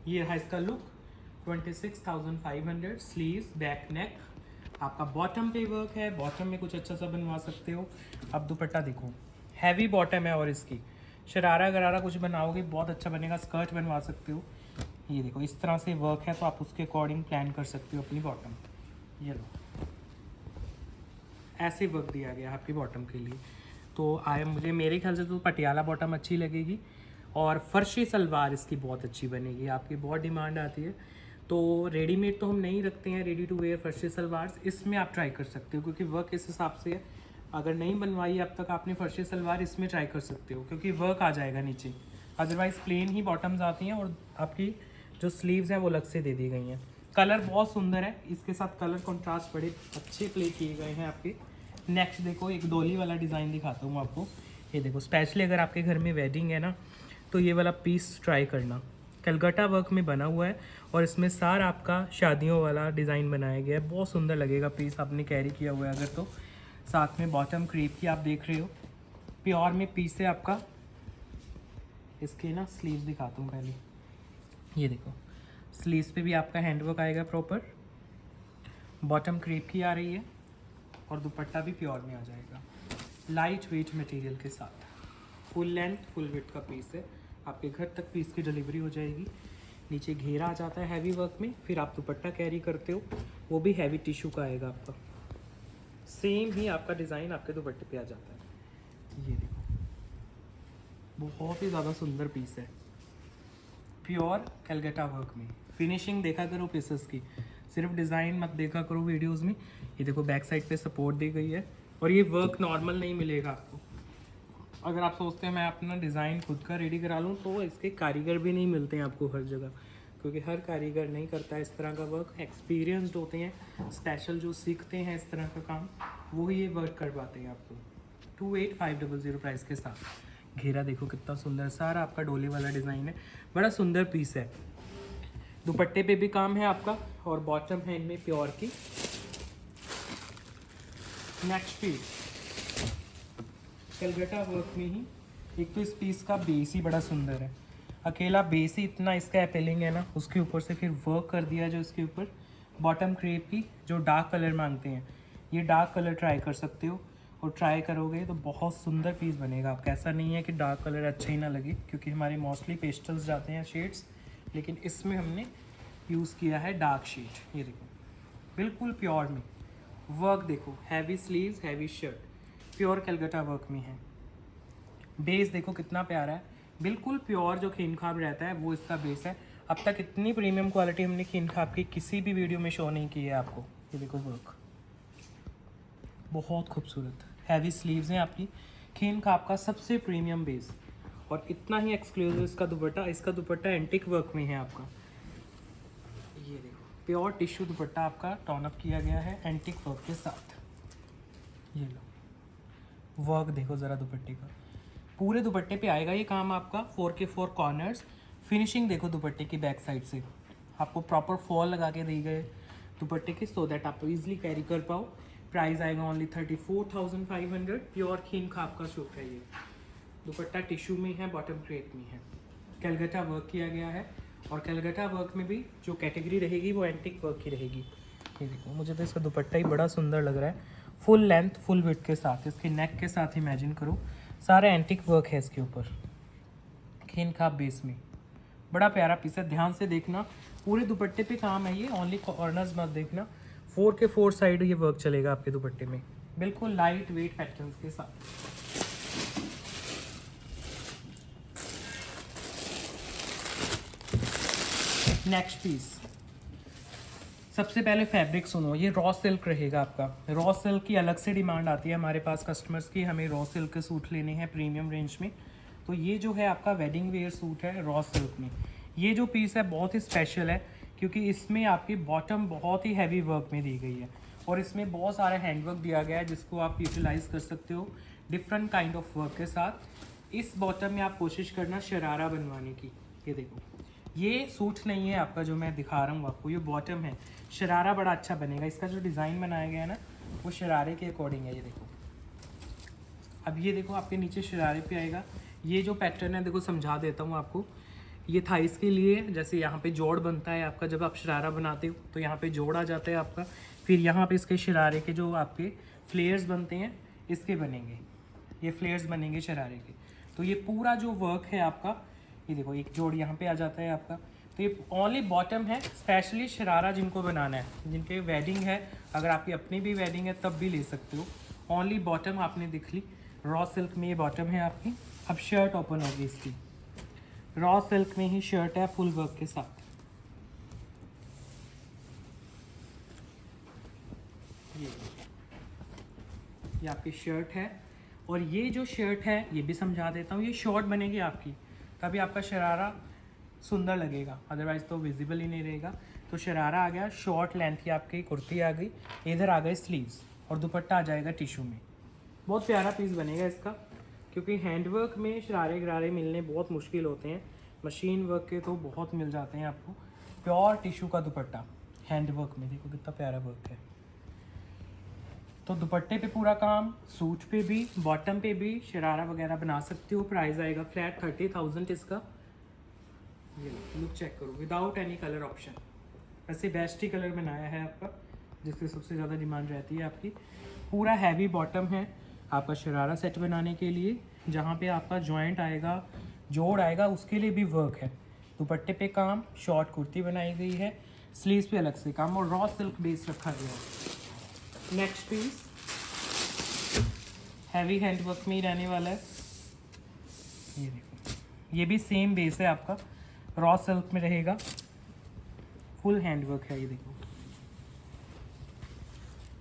ये है इसका लुक, 26,500, स्लीव्स, बैक, नेक। आपका बॉटम पे वर्क है, बॉटम में कुछ अच्छा सा बनवा सकते हो। अब दुपट्टा देखो, हैवी बॉटम है, और इसकी शरारा गरारा कुछ बनाओगे बहुत अच्छा बनेगा, स्कर्ट बनवा सकते हो। ये देखो इस तरह से वर्क है, तो आप उसके अकॉर्डिंग प्लान कर सकते हो अपनी बॉटम। ये लो, ऐसे वर्क दिया गया है आपकी बॉटम के लिए। तो मुझे मेरे ख्याल से तो पटियाला बॉटम अच्छी लगेगी, और फर्शी सलवार इसकी बहुत अच्छी बनेगी, आपकी बहुत डिमांड आती है। तो रेडीमेड तो हम नहीं रखते हैं, रेडी टू वेयर फर्शी सलवार, इसमें आप ट्राई कर सकते हो, क्योंकि वर्क इस हिसाब से है। अगर नहीं बनवाई अब तक आपने फर्शी सलवार, इसमें ट्राई कर सकते हो, क्योंकि वर्क आ जाएगा नीचे। अदरवाइज़ प्लेन ही बॉटम्स आती हैं, और आपकी जो स्लीव्स हैं वो अलग से दे दी गई हैं। कलर बहुत सुंदर है, इसके साथ कलर कॉन्ट्रास्ट बड़े अच्छे प्ले किए गए हैं आपके। नेक्स्ट देखो, एक डोली वाला डिज़ाइन दिखाता हूँ आपको। ये देखो, स्पेशली अगर आपके घर में वेडिंग है ना, तो ये वाला पीस ट्राई करना। कलकत्ता वर्क में बना हुआ है, और इसमें सारा आपका शादियों वाला डिज़ाइन बनाया गया है। बहुत सुंदर लगेगा पीस, आपने कैरी किया हुआ है अगर तो। साथ में बॉटम क्रीप की आप देख रहे हो, प्योर में पीस है आपका, इसके ना स्लीव्स दिखाता हूँ पहले। ये देखो, स्लीव्स पे भी आपका हैंडवर्क आएगा प्रॉपर, बॉटम क्रेप की आ रही है और दुपट्टा भी प्योर में आ जाएगा, लाइट वेट मटेरियल के साथ। फुल लेंथ फुल विड्थ का पीस है, आपके घर तक पीस की डिलीवरी हो जाएगी। नीचे घेरा आ जाता है हैवी वर्क में, फिर आप दुपट्टा कैरी करते हो, वो भी हैवी टिश्यू का आएगा आपका। सेम ही आपका डिज़ाइन आपके दुपट्टे पे आ जाता है। ये देखो, बहुत ही ज़्यादा सुंदर पीस है, प्योर कैलकाटा वर्क में। फिनिशिंग देखा करो पीसेस की, सिर्फ डिज़ाइन मत देखा करो वीडियोस में। ये देखो बैक साइड पे सपोर्ट दी गई है, और ये वर्क नॉर्मल नहीं मिलेगा आपको। अगर आप सोचते हैं मैं अपना डिज़ाइन खुद का रेडी करा लूँ, तो इसके कारीगर भी नहीं मिलते हैं आपको हर जगह, क्योंकि हर कारीगर नहीं करता है इस तरह का वर्क। एक्सपीरियंसड होते हैं, स्पेशल जो सीखते हैं इस तरह का काम, वो ही ये वर्क कर पाते हैं आपको। 28500 प्राइस के साथ। घेरा देखो कितना सुंदर, सारा आपका डोले वाला डिज़ाइन है, बड़ा सुंदर पीस है। दुपट्टे पे भी काम है आपका, और बॉटम है इनमें प्योर की। नेक्स्ट पीस कैलकाटा वर्क में ही, एक तो इस पीस का बेस ही बड़ा सुंदर है, अकेला बेस ही इतना इसका अपीलिंग है ना, उसके ऊपर से फिर वर्क कर दिया जो इसके ऊपर बॉटम क्रेप की, जो डार्क कलर मांगते हैं, ये डार्क कलर ट्राई कर सकते हो, और ट्राई करोगे तो बहुत सुंदर पीस बनेगा आपका। ऐसा नहीं है कि डार्क कलर अच्छा ही ना लगे, क्योंकि हमारे मोस्टली पेस्टल्स जाते हैं शेड्स, लेकिन इसमें हमने यूज़ किया है डार्क शेड। ये देखो बिल्कुल प्योर में वर्क, देखो heavy sleeves heavy shirt, pure Calcutta work में है। बेस देखो कितना प्यारा है, बिल्कुल प्योर जो खीन खाब रहता है वो इसका बेस है। अब तक इतनी प्रीमियम क्वालिटी हमने खीन खाब की किसी भी वीडियो में शो नहीं की है आपको। ये देखो वर्क बहुत खूबसूरत, हैवी स्लीव्स हैं आपकी, खीन खाब का सबसे प्रीमियम बेस, और इतना ही एक्सक्लूसिव इसका दुपट्टा। इसका दुपट्टा एंटिक वर्क में है आपका। ये देखो प्योर टिश्यू दुपट्टा आपका टॉन अप किया गया है एंटिक वर्क के साथ। ये लो वर्क देखो ज़रा दुपट्टे का, पूरे दुपट्टे पे आएगा ये काम आपका, 4 के 4 कॉर्नर्स। फिनिशिंग देखो दुपट्टे की बैक साइड से, आपको प्रॉपर फॉल लगा के दी गए दुपट्टे के, सो दैट आप इजीली कैरी कर पाओ। प्राइस आएगा ओनली 34,500। प्योर खीन खाब का सूट है ये, दुपट्टा टिश्यू में है, बॉटम क्रेप में है, कैलकाटा वर्क किया गया है, और कैलकाटा वर्क में भी जो कैटेगरी रहेगी वो एंटिक वर्क की रहेगी। ये देखो, मुझे तो इसका दुपट्टा ही बड़ा सुंदर लग रहा है, फुल लेंथ फुल विड्थ के साथ, इसके नेक के साथ इमेजिन करो, सारा एंटिक वर्क है इसके ऊपर खीन खाब बेस में, बड़ा प्यारा पीस है। ध्यान से देखना, पूरे दुपट्टे पे काम है ये, ओनली कॉर्नर्स मत देखना, 4 के 4 साइड ये वर्क चलेगा आपके दुपट्टे में, बिल्कुल लाइट वेट पैटर्न्स के साथ। नेक्स्ट पीस, सबसे पहले फैब्रिक सुनो, ये रॉ सिल्क रहेगा आपका। रॉ सिल्क की अलग से डिमांड आती है हमारे पास कस्टमर्स की, हमें रॉ सिल्क के सूट लेने हैं प्रीमियम रेंज में, तो ये जो है आपका वेडिंग वेयर सूट है रॉ सिल्क में। ये जो पीस है बहुत ही स्पेशल है, क्योंकि इसमें आपकी बॉटम बहुत ही हैवी वर्क में दी गई है, और इसमें बहुत सारा हैंडवर्क दिया गया है जिसको आप यूटिलाइज़ कर सकते हो डिफरेंट काइंड ऑफ वर्क के साथ। इस बॉटम में आप कोशिश करना शरारा बनवाने की। ये देखो, ये सूट नहीं है आपका जो मैं दिखा रहा हूँ आपको, ये बॉटम है, शरारा बड़ा अच्छा बनेगा। इसका जो डिज़ाइन बनाया गया है ना, वो शरारे के अकॉर्डिंग है। ये देखो, अब ये देखो आपके नीचे शरारे पे आएगा। ये जो पैटर्न है देखो, समझा देता हूँ आपको, ये थाइस के लिए, जैसे यहाँ पे जोड़ बनता है आपका, जब आप शरारा बनाते हो तो यहाँ पे जोड़ आ जाता है आपका, फिर यहाँ पे इसके शरारे के जो आपके फ्लेयर्स बनते हैं इसके बनेंगे, ये फ्लेयर्स बनेंगे शरारे के। तो ये पूरा जो वर्क है आपका, ये देखो एक जोड़ यहाँ पे आ जाता है आपका। तो ये ओनली बॉटम है, स्पेशली शरारा जिनको बनाना है, जिनके वेडिंग है, अगर आपकी अपनी भी वेडिंग है तब भी ले सकते हो। ओनली बॉटम आपने दिख ली, रॉ सिल्क में ये बॉटम है आपकी। अब शर्ट ओपन होगी इसकी, रॉ सिल्क में ही शर्ट है फुल वर्क के साथ। ये आपकी शर्ट है, और ये जो शर्ट है ये भी समझा देता हूँ, ये शॉर्ट बनेगी आपकी, तभी आपका शरारा सुंदर लगेगा, अदरवाइज़ तो विजिबल ही नहीं रहेगा। तो शरारा आ गया, शॉर्ट लेंथ की आपकी कुर्ती आ गई, इधर आ गए स्लीव्स, और दुपट्टा आ जाएगा टिश्यू में। बहुत प्यारा पीस बनेगा इसका, क्योंकि हैंडवर्क में शरारे गरारे मिलने बहुत मुश्किल होते हैं, मशीन वर्क के तो बहुत मिल जाते हैं आपको। प्योर टिश्यू का दुपट्टा हैंडवर्क में, देखो कितना प्यारा वर्क है। तो दुपट्टे पे पूरा काम, सूट पे भी, बॉटम पे भी शरारा वगैरह बना सकते हो। प्राइस आएगा फ्लैट 30,000 इसका। ये लुक चेक करो, विदाउट एनी कलर ऑप्शन। वैसे बेस्ट ही कलर बनाया है आपका, जिसकी सबसे ज़्यादा डिमांड रहती है आपकी। पूरा हैवी बॉटम है आपका शरारा सेट बनाने के लिए, जहाँ पे आपका जॉइंट आएगा, जोड़ आएगा, उसके लिए भी वर्क है। दुपट्टे पे काम, शॉर्ट कुर्ती बनाई गई है, स्लीव्स पे अलग से काम और रॉ सिल्क बेस रखा गया है। नेक्स्ट पीस हैवी हैंडवर्क में ही रहने वाला है। ये देखो, ये भी सेम बेस है आपका, रॉ सिल्क में रहेगा, फुल हैंडवर्क है। ये देखो,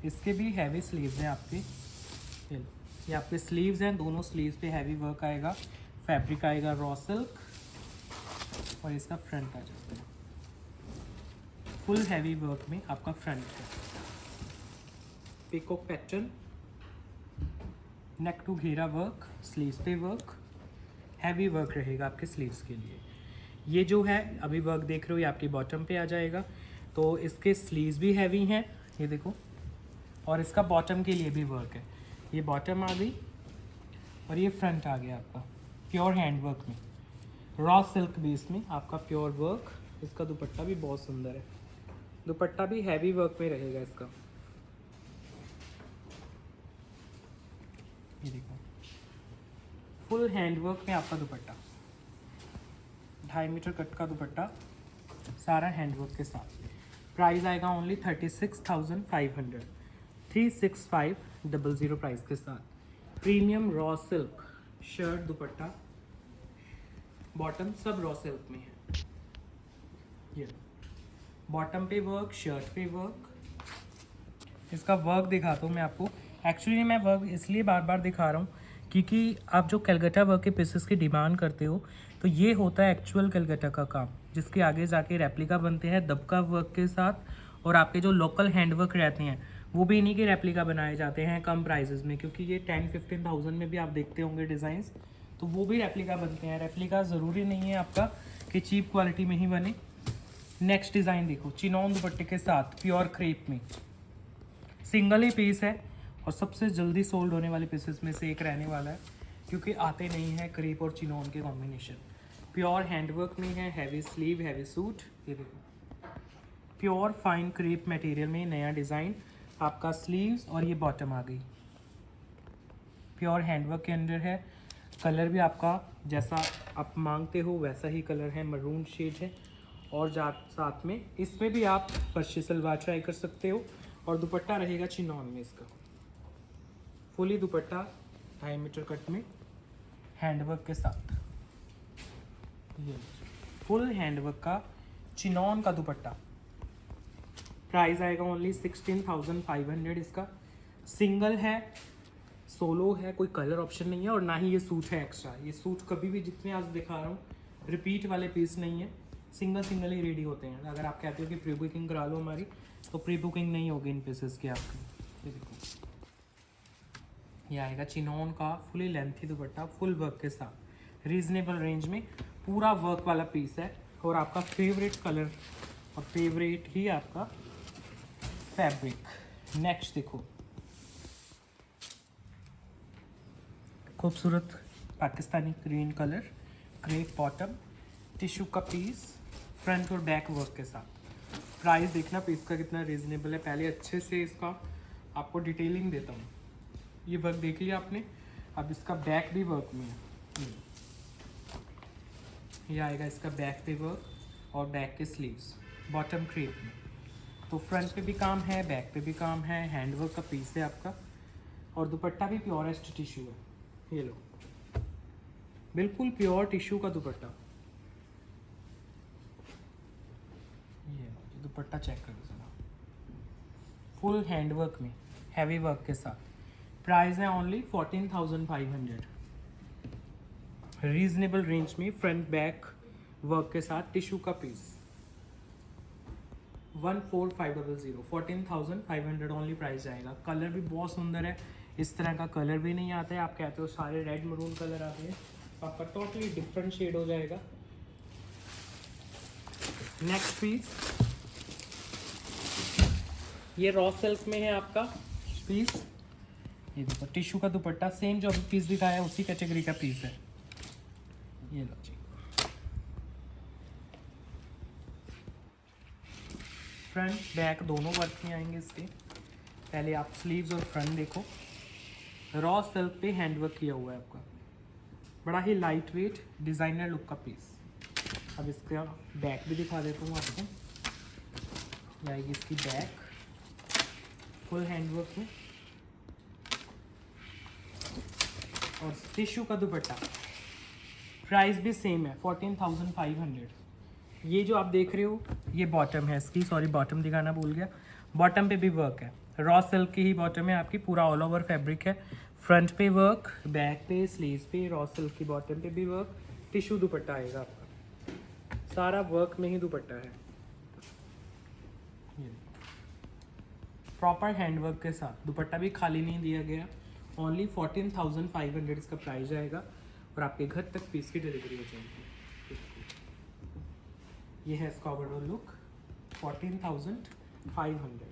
इसके भी हैवी स्लीव्स हैं आपके। ये आपके स्लीव्स हैं, दोनों स्लीव्स पे हैवी वर्क आएगा, फैब्रिक आएगा रॉ सिल्क और इसका फ्रंट आ जाता है फुल हैवी वर्क में आपका फ्रंट है। पीकॉक पैटर्न, नेक टू घेरा वर्क, स्लीव्स पे वर्क, हैवी वर्क रहेगा आपके स्लीव्स के लिए। ये जो है अभी वर्क देख रहे हो, ये आपकी बॉटम पे आ जाएगा। तो इसके स्लीव्स भी हैवी हैं, ये देखो, और इसका बॉटम के लिए भी वर्क है। ये बॉटम आ गई और ये फ्रंट आ गया आपका प्योर हैंड वर्क में, रॉ सिल्क बेस में आपका प्योर वर्क। इसका दुपट्टा भी बहुत सुंदर है, दुपट्टा भी हैवी वर्क में रहेगा इसका। ये देखो, फुल हैंडवर्क में आपका दुपट्टा, 2.5 मीटर कट का दुपट्टा, सारा हैंडवर्क के साथ। प्राइस आएगा ओनली 36,500, 36500 प्राइस के साथ। प्रीमियम रॉ सिल्क शर्ट, दुपट्टा, बॉटम सब रॉ सिल्क में है। ये बॉटम पे वर्क, शर्ट पे वर्क। इसका वर्क दिखाता हूँ मैं आपको। एक्चुअली मैं वर्क इसलिए बार बार दिखा रहा हूँ क्योंकि आप जो कलकत्ता वर्क के पीसेस की डिमांड करते हो, तो ये होता है एक्चुअल कलकत्ता का काम, जिसके आगे जाके रेप्लिका बनते हैं दबका वर्क के साथ। और आपके जो लोकल हैंडवर्क रहते हैं वो भी इन्हीं के रेप्लिका बनाए जाते हैं कम प्राइजेस में, क्योंकि ये 10-15,000 में भी आप देखते होंगे डिज़ाइंस, तो वो भी रेप्लिका बनते हैं। रेप्लिका ज़रूरी नहीं है आपका कि चीप क्वालिटी में ही बने। नेक्स्ट डिज़ाइन देखो, चिनॉन दुपट्टे के साथ प्योर क्रेप में, सिंगल ही पीस है और सबसे जल्दी सोल्ड होने वाले पीसेस में से एक रहने वाला है, क्योंकि आते नहीं हैं क्रेप और चिनॉन के कॉम्बिनेशन। प्योर हैंडवर्क में है, हैवी स्लीव, हैवी सूट। ये देखो, प्योर फाइन क्रेप मटेरियल में नया डिज़ाइन, आपका स्लीव्स और ये बॉटम आ गई। प्योर हैंडवर्क के अंदर है। कलर भी आपका जैसा आप मांगते हो वैसा ही कलर है, मरून शेड है। और साथ में इसमें भी आप फर्शी सलवार ट्राई कर सकते हो। और दुपट्टा रहेगा चिनॉन में इसका, फुली दुपट्टा 2.5 मीटर कट में हैंडवर्क के साथ। ये फुल हैंडवर्क का चिनॉन का दुपट्टा। प्राइस आएगा ओनली 16,500 इसका। सिंगल है, सोलो है, कोई कलर ऑप्शन नहीं है और ना ही ये सूट है एक्स्ट्रा। ये सूट कभी भी, जितने आज दिखा रहा हूँ, रिपीट वाले पीस नहीं है, सिंगल सिंगल ही रेडी होते हैं। अगर आप कहते हो कि प्री बुकिंग करा लो हमारी, तो प्री बुकिंग नहीं होगी इन पीसेस की आपकी। ये देखो, ये आएगा चिनॉन का फुली लेंथी दुपट्टा, फुल वर्क के साथ, रीजनेबल रेंज में पूरा वर्क वाला पीस है। और आपका फेवरेट कलर और फेवरेट ही आपका फैब्रिक। नेक्स्ट देखो, खूबसूरत Pakistani green colour, crepe bottom, tissue का पीस, फ्रंट और बैक वर्क के साथ। प्राइस देखना पीस का कितना रीजनेबल है। पहले अच्छे से इसका आपको डिटेलिंग देता हूँ। ये वर्क देख लिया आपने, अब इसका बैक भी वर्क में है। ये आएगा इसका बैक पे वर्क और बैक के स्लीव्स, बॉटम क्रेप में। तो फ्रंट पे भी काम है, बैक पे भी काम है, हैंडवर्क का पीस है आपका। और दुपट्टा भी प्योरेस्ट टिश्यू है। ये लो, बिल्कुल प्योर टिश्यू का दुपट्टा। ये दुपट्टा चेक करो जरा, फुल हैंडवर्क में हैवी वर्क के साथ। प्राइस है ओनली 14,500, रीजनेबल रेंज में, फ्रंट बैक वर्क के साथ, टिश्यू का पीस। 14,500, 14,500 ओनली प्राइस जाएगा। कलर भी बहुत सुंदर है, इस तरह का कलर भी नहीं आता है। आप कहते हो सारे रेड मरून कलर आते हैं, आपका टोटली डिफरेंट शेड हो जाएगा। नेक्स्ट पीस, ये रॉ सिल्क में है आपका पीस, ये देखो टिश्यू का दुपट्टा, सेम जो अभी पीस दिखाया है उसी कैटेगरी का पीस है। ये लो जी, फ्रंट बैक दोनों वर्क में आएंगे इसके। पहले आप स्लीव्स और फ्रंट देखो, रॉ सिल्क पे हैंडवर्क किया हुआ है आपका, बड़ा ही लाइट वेट डिज़ाइनर लुक का पीस। अब इसका बैक भी दिखा देता हूँ आपको। ये आएगी इसकी बैक, फुल हैंडवर्क में, और टिश्यू का दुपट्टा। प्राइस भी सेम है 14,500। ये जो आप देख रहे हो ये बॉटम है इसकी, सॉरी बॉटम दिखाना भूल गया। बॉटम पे भी वर्क है, रॉ सिल्क की ही बॉटम है आपकी, पूरा ऑल ओवर फैब्रिक है। फ्रंट पे वर्क, बैक पे, स्लीव्स पे रॉ सिल्क की बॉटम पे भी वर्क, टिश्यू दुपट्टा आएगा आपका, सारा वर्क में ही दुपट्टा है। प्रॉपर हैंडवर्क के साथ, दुपट्टा भी खाली नहीं दिया गया। ओनली 14,500 इसका प्राइस आएगा और आपके घर तक पीस की डिलीवरी हो जाएगी। ये है इसका ओवरऑल लुक 14,500।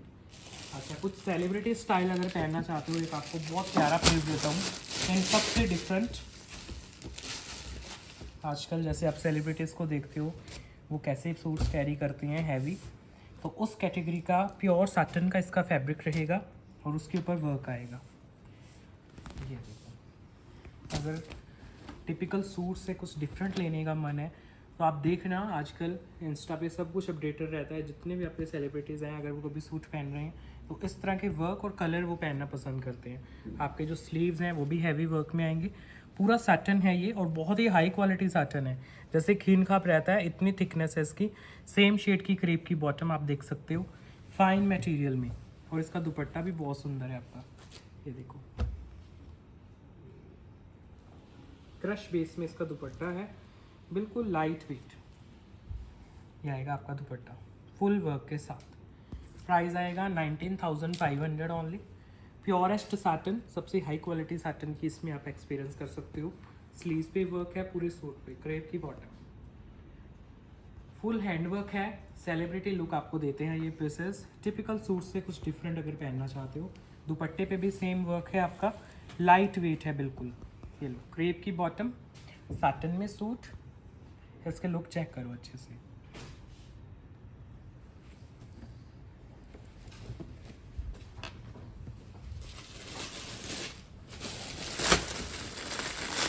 अच्छा, कुछ सेलिब्रिटी स्टाइल अगर पहनना चाहते हो, एक आपको बहुत प्यारा पीस देता हूँ इन सबसे डिफरेंट। आजकल जैसे आप सेलिब्रिटीज़ को देखते हो वो कैसे सूट्स कैरी करती हैं हैवी, तो उस कैटेगरी का प्योर साटन का इसका फैब्रिक रहेगा और उसके ऊपर वर्क आएगा। ये देखो, अगर टिपिकल सूट से कुछ डिफरेंट लेने का मन है तो आप देखना, आजकल इंस्टा पे सब कुछ अपडेटेड रहता है। जितने भी आपके सेलिब्रिटीज़ हैं, अगर वो कभी सूट पहन रहे हैं तो इस तरह के वर्क और कलर वो पहनना पसंद करते हैं। आपके जो स्लीव्स हैं वो भी हैवी वर्क में आएंगे। पूरा साटन है ये और बहुत ही हाई क्वालिटी साटन है, जैसे खीन खाप रहता है इतनी थिकनेस है इसकी। सेम शेड की क्रेप की बॉटम आप देख सकते हो, फाइन मटेरियल में, और इसका दुपट्टा भी बहुत सुंदर है आपका। ये देखो क्रश बेस में इसका दुपट्टा है, बिल्कुल लाइट वेट। ये आएगा आपका दुपट्टा फुल वर्क के साथ। प्राइस आएगा 19,500 ओनली। प्योरेस्ट साटन, सबसे हाई क्वालिटी साटन की इसमें आप एक्सपीरियंस कर सकते हो। स्लीव्स पे वर्क है, पूरे सूट पे क्रेप की बॉटम, फुल हैंड वर्क है। सेलिब्रिटी लुक आपको देते हैं ये पीसेस, टिपिकल सूट से कुछ डिफरेंट अगर पहनना चाहते हो। दुपट्टे पे भी सेम वर्क है आपका, लाइट वेट है बिल्कुल। ये लो क्रेप की बॉटम, साटन में सूट। इसके लुक चेक करो अच्छे से।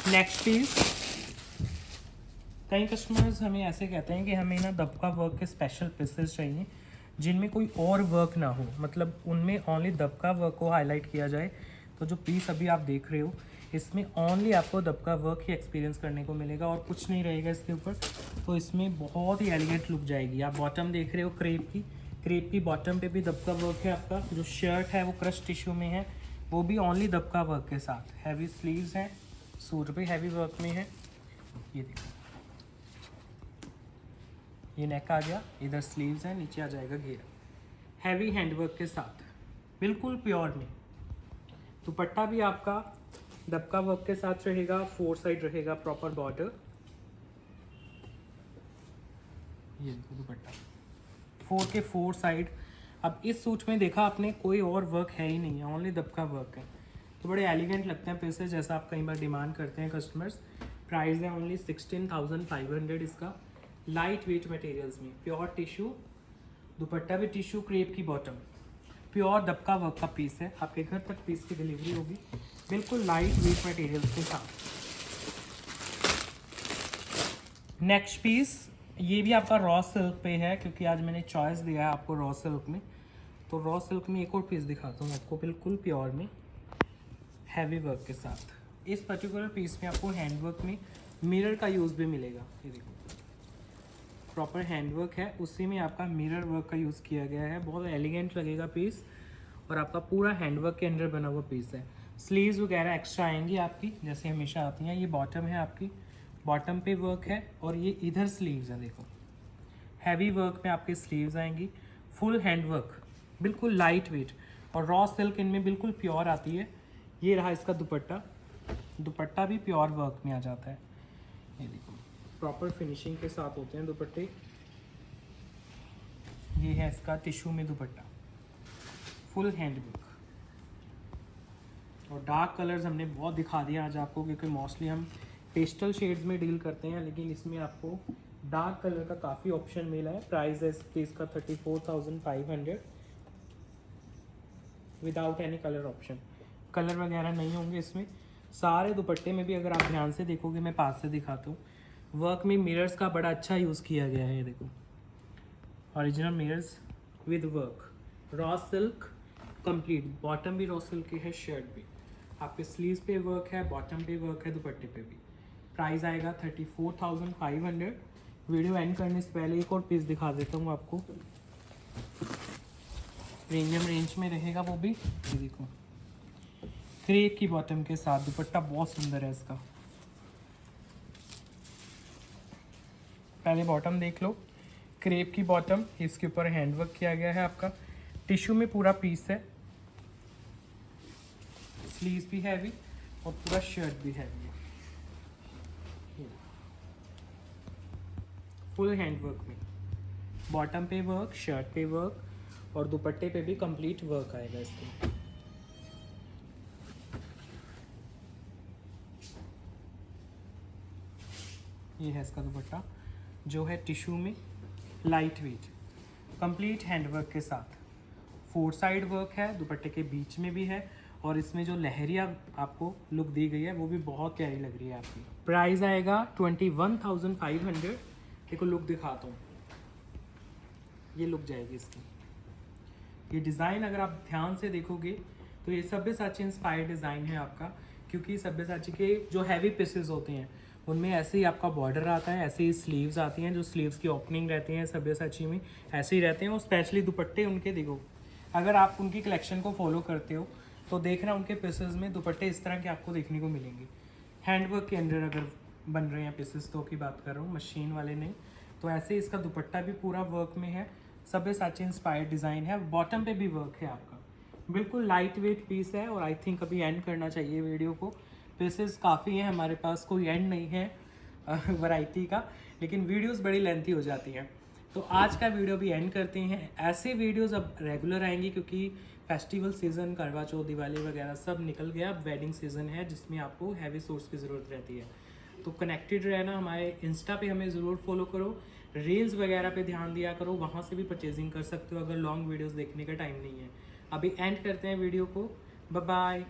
नेक्स्ट पीस, कई कस्टमर्स हमें ऐसे कहते हैं कि हमें ना दबका वर्क के स्पेशल पीसेस चाहिए जिनमें कोई और वर्क ना हो, मतलब उनमें ओनली दबका वर्क को हाईलाइट किया जाए। तो जो पीस अभी आप देख रहे हो इसमें ओनली आपको दबका वर्क ही एक्सपीरियंस करने को मिलेगा और कुछ नहीं रहेगा इसके ऊपर। तो इसमें बहुत ही एलिगेंट लुक जाएगी। आप बॉटम देख रहे हो क्रेप की बॉटम पे भी दबका वर्क है आपका। जो शर्ट है वो क्रश टिश्यू में है, वो भी ओनली दबका वर्क के साथ। हैवी स्लीव्स हैं, सूट भी हैवी वर्क में है। ये देखो, ये नेक आ गया, इधर स्लीव्स है, नीचे आ जाएगा घेरा, हैवी हैंडवर्क के साथ, बिल्कुल प्योर में। दुपट्टा भी आपका दबका वर्क के साथ रहेगा, 4 साइड रहेगा प्रॉपर बॉर्डर। ये देखो दुपट्टा 4 के 4 साइड। अब इस सूट में देखा आपने कोई और वर्क है ही नहीं है, ओनली दबका वर्क है, तो बड़े एलिगेंट लगते हैं पीसेस, जैसा आप कई बार डिमांड करते हैं कस्टमर्स। प्राइस है ओनली 16,500 इसका, लाइट वेट मटेरियल्स में, प्योर टिश्यू, दुपट्टा भी टिश्यू, क्रेप की बॉटम, प्योर दबका वर्क का पीस है। आपके घर तक पीस की डिलीवरी होगी, बिल्कुल लाइट वेट मटेरियल्स के साथ। नेक्स्ट पीस, ये भी आपका रॉ सिल्क पे है, क्योंकि आज मैंने चॉइस दिया है आपको रॉ सिल्क में। तो रॉ सिल्क में एक और पीस दिखाता हूँ आपको, बिल्कुल प्योर में हैवी वर्क के साथ। इस पर्टिकुलर पीस में आपको हैंडवर्क में मिरर का यूज़ भी मिलेगा। ये देखो प्रॉपर हैंडवर्क है, उसी में आपका मिरर वर्क का यूज़ किया गया है। बहुत एलिगेंट लगेगा पीस और आपका पूरा हैंडवर्क के अंदर बना हुआ पीस है। स्लीव्स वगैरह एक्स्ट्रा आएंगी आपकी, जैसे हमेशा आती हैं। ये बॉटम है आपकी, बॉटम पे वर्क है और ये इधर स्लीव्स हैं, देखो हैवी वर्क में आपके स्लीव्स आएंगी। फुल हैंडवर्क, बिल्कुल लाइट वेट, और रॉ सिल्क इनमें बिल्कुल प्योर आती है। ये रहा इसका दुपट्टा, दुपट्टा भी प्योर वर्क में आ जाता है। ये देखो प्रॉपर फिनिशिंग के साथ होते हैं दुपट्टे। ये है इसका टिश्यू में दुपट्टा, फुल हैंड वर्क, और डार्क कलर्स हमने बहुत दिखा दिया आज आपको, क्योंकि मोस्टली हम पेस्टल शेड्स में डील करते हैं, लेकिन इसमें आपको डार्क कलर का काफ़ी ऑप्शन मिला है। प्राइस है इसके इसका 34,500 without any colour option. Colour वगैरह नहीं होंगे इसमें। सारे दुपट्टे में भी अगर आप ध्यान से देखोगे, मैं पास से दिखाता हूँ, वर्क में मिरर्स का बड़ा अच्छा यूज़ किया गया है। ये देखो original mirrors with work, raw silk complete, bottom भी रॉ सिल्क की है, शर्ट भी आपके स्लीव्स पे वर्क है, बॉटम पे वर्क है, दुपट्टे पे भी। प्राइस आएगा 34,500। वीडियो एंड करने से पहले एक और पीस दिखा देता हूँ आपको, प्रीमियम रेंज में रहेगा वो भी। ये देखो क्रेप की बॉटम के साथ दुपट्टा बहुत सुंदर है इसका। पहले बॉटम देख लो, क्रेप की बॉटम, इसके ऊपर हैंडवर्क किया गया है आपका, टिश्यू में पूरा पीस है, स्लीव्स भी हैवी और पूरा शर्ट भी हैवी है, फुल हैंडवर्क में, बॉटम पे वर्क, शर्ट पे वर्क और दुपट्टे पे भी कंप्लीट वर्क आएगा इसके। ये है इसका दुपट्टा जो है टिश्यू में, लाइट वेट, कंप्लीट हैंडवर्क के साथ, 4 साइड वर्क है, दुपट्टे के बीच में भी है और इसमें जो लहरिया आपको लुक दी गई है वो भी बहुत प्यारी लग रही है आपकी। प्राइस आएगा 21,500। देखो लुक दिखाता हूँ, ये लुक जाएगी इसकी। ये डिज़ाइन अगर आप ध्यान से देखोगे तो ये सब्यसाची इंस्पायर्ड डिज़ाइन है आपका, क्योंकि सब्यसाची के जो हैवी पीसेस होते हैं उनमें ऐसे ही आपका बॉर्डर आता है, ऐसे ही स्लीव्स आती हैं, जो स्लीव्स की ओपनिंग रहती हैं सब्यसाची में ऐसे ही रहते हैं। और स्पेशली दुपट्टे उनके देखो, अगर आप उनकी कलेक्शन को फॉलो करते हो तो देखना उनके पीसेस में दुपट्टे इस तरह के आपको देखने को मिलेंगे। हैंडवर्क के अंदर अगर बन रहे हैं पीसेस तो की बात कर रहा हूँ, मशीन वाले नहीं। तो ऐसे ही इसका दुपट्टा भी पूरा वर्क में है, सब्यसाची इंस्पायर्ड डिज़ाइन है, बॉटम पे भी वर्क है आपका, बिल्कुल लाइट वेट पीस है। और आई थिंक अभी एंड करना चाहिए वीडियो को, पीसेस काफ़ी हैं हमारे पास, कोई एंड नहीं है वैरायटी का, लेकिन वीडियोस बड़ी लेंथी हो जाती हैं। तो आज का वीडियो भी एंड करते हैं। ऐसे वीडियोस अब रेगुलर आएंगी, क्योंकि फेस्टिवल सीज़न, करवा चौथ, दिवाली वगैरह सब निकल गया, अब वेडिंग सीज़न है जिसमें आपको हैवी सोर्स की ज़रूरत रहती है। तो कनेक्टेड रहना, हमारे इंस्टा पे हमें ज़रूर फॉलो करो, रील्स वगैरह पे ध्यान दिया करो, वहाँ से भी परचेजिंग कर सकते हो अगर लॉन्ग वीडियोस देखने का टाइम नहीं है। अभी एंड करते हैं वीडियो को, बाय बाय।